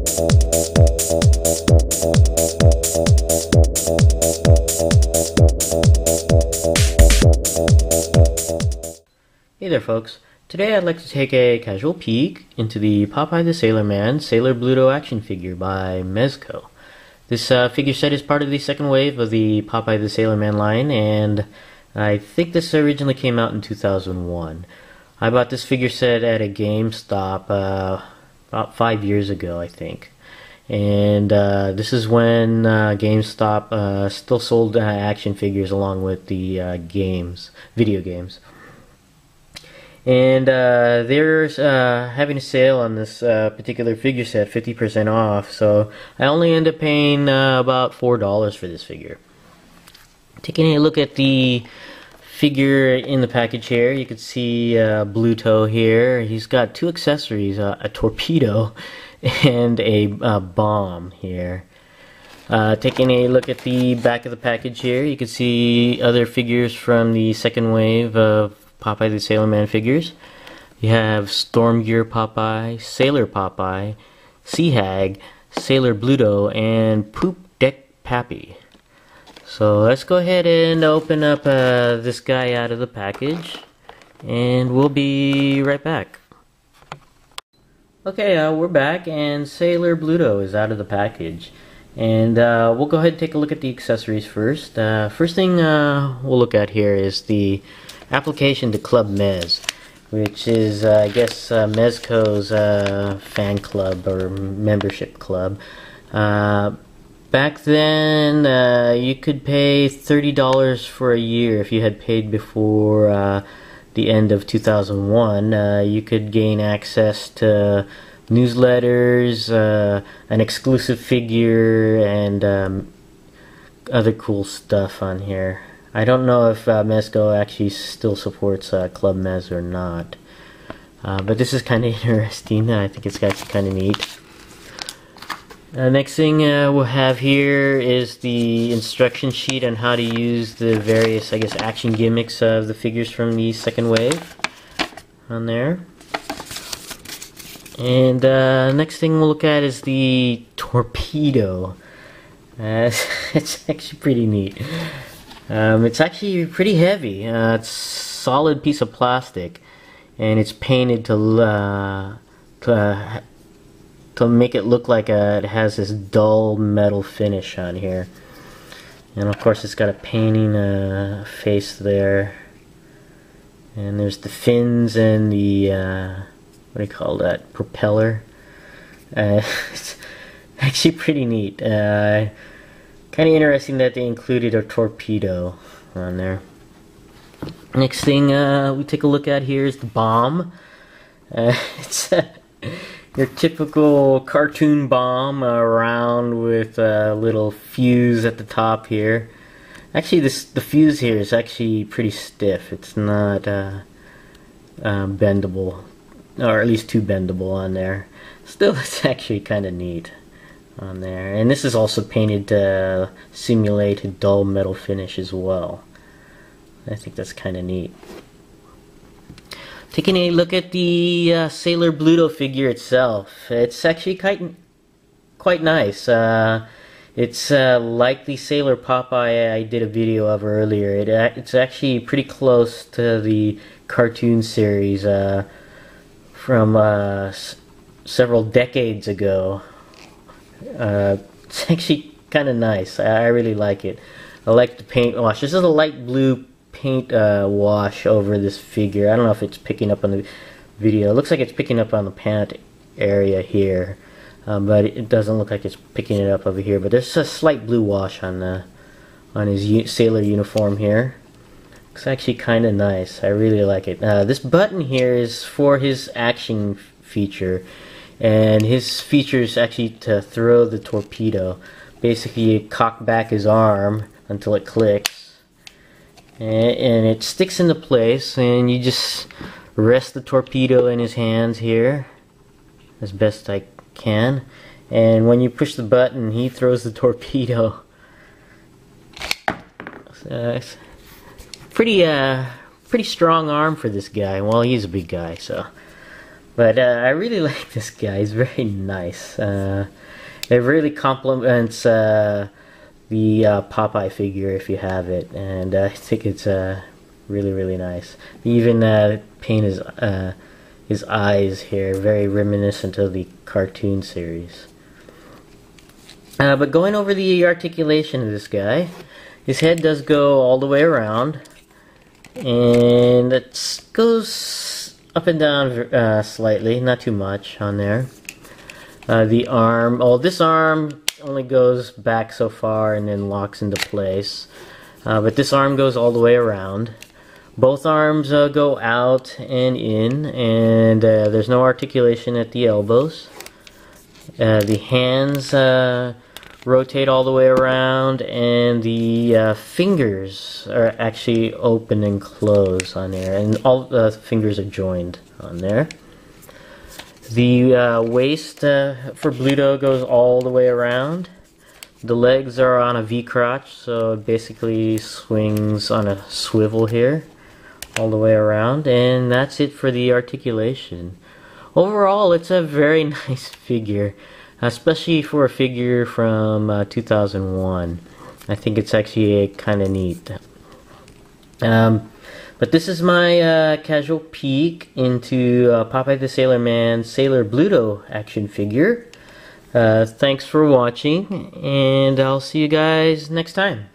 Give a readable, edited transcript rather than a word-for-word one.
Hey there folks, today I'd like to take a casual peek into the Popeye the Sailorman Sailor Bluto action figure by Mezco. This figure set is part of the second wave of the Popeye the Sailorman line, and I think this originally came out in 2001. I bought this figure set at a GameStop about 5 years ago, I think. And this is when GameStop still sold action figures along with the video games. And they're having a sale on this particular figure set, 50% off, so I only end up paying about $4 for this figure. Taking a look at the figure in the package here, you can see Bluto here. He's got two accessories, a torpedo and a bomb here. Taking a look at the back of the package here, you can see other figures from the second wave of Popeye the Sailorman figures. You have Storm Gear Popeye, Sailor Popeye, Sea Hag, Sailor Bluto, and Poop Deck Pappy. So let's go ahead and open up this guy out of the package, and we'll be right back. Okay, we're back, and Sailor Bluto is out of the package. And we'll go ahead and take a look at the accessories first. First thing we'll look at here is the application to Club Mez, which is, I guess, Mezco's fan club or membership club. Back then, you could pay $30 for a year if you had paid before the end of 2001. You could gain access to newsletters, an exclusive figure, and other cool stuff on here. I don't know if Mezco actually still supports Club Mez or not, but this is kind of interesting. I think it's actually kind of neat. Next thing we'll have here is the instruction sheet on how to use the various, I guess, action gimmicks of the figures from the second wave on there. And next thing we'll look at is the torpedo. It's actually pretty neat. It's actually pretty heavy. It's a solid piece of plastic, and it's painted to make it look like it has this dull metal finish on here. And of course it's got a painting face there. And there's the fins and the, what do you call that, propeller. It's actually pretty neat. Kind of interesting that they included a torpedo on there. Next thing we take a look at here is the bomb. It's your typical cartoon bomb around with a little fuse at the top here. Actually, the fuse here is actually pretty stiff. It's not bendable, or at least too bendable on there. Still, it's actually kind of neat on there. And this is also painted to simulate a dull metal finish as well. I think that's kind of neat. Taking a look at the Sailor Bluto figure itself, it's actually quite nice. It's like the Sailor Popeye I did a video of earlier. It's actually pretty close to the cartoon series from several decades ago. It's actually kind of nice. I really like it. I like the paint wash. This is a light blue paint wash over this figure. I don't know if it's picking up on the video. It looks like it's picking up on the pant area here, but it doesn't look like it's picking it up over here. But there's a slight blue wash on his sailor uniform here. It's actually kind of nice. I really like it. This button here is for his action feature, and his feature is actually to throw the torpedo. Basically, you cock back his arm until it clicks, and it sticks into place, and you just rest the torpedo in his hands here as best I can, and when you push the button, he throws the torpedo. It's pretty strong arm for this guy. Well, he's a big guy, so But I really like this guy. He's very nice. It really complements the Popeye figure if you have it, and I think it's really, really nice. Even paint his eyes here, very reminiscent of the cartoon series. But going over the articulation of this guy, his head does go all the way around, and it goes up and down slightly, not too much on there. The arm, this arm only goes back so far and then locks into place, but this arm goes all the way around. Both arms go out and in, and there's no articulation at the elbows. The hands rotate all the way around, and the fingers are actually open and close on there, and all the fingers are joined on there. The waist for Bluto goes all the way around. The legs are on a V-crotch, so it basically swings on a swivel here all the way around, and that's it for the articulation. Overall, it's a very nice figure, especially for a figure from 2001. I think it's actually kind of neat. But this is my casual peek into Popeye the Sailorman Sailor Bluto action figure. Thanks for watching, and I'll see you guys next time.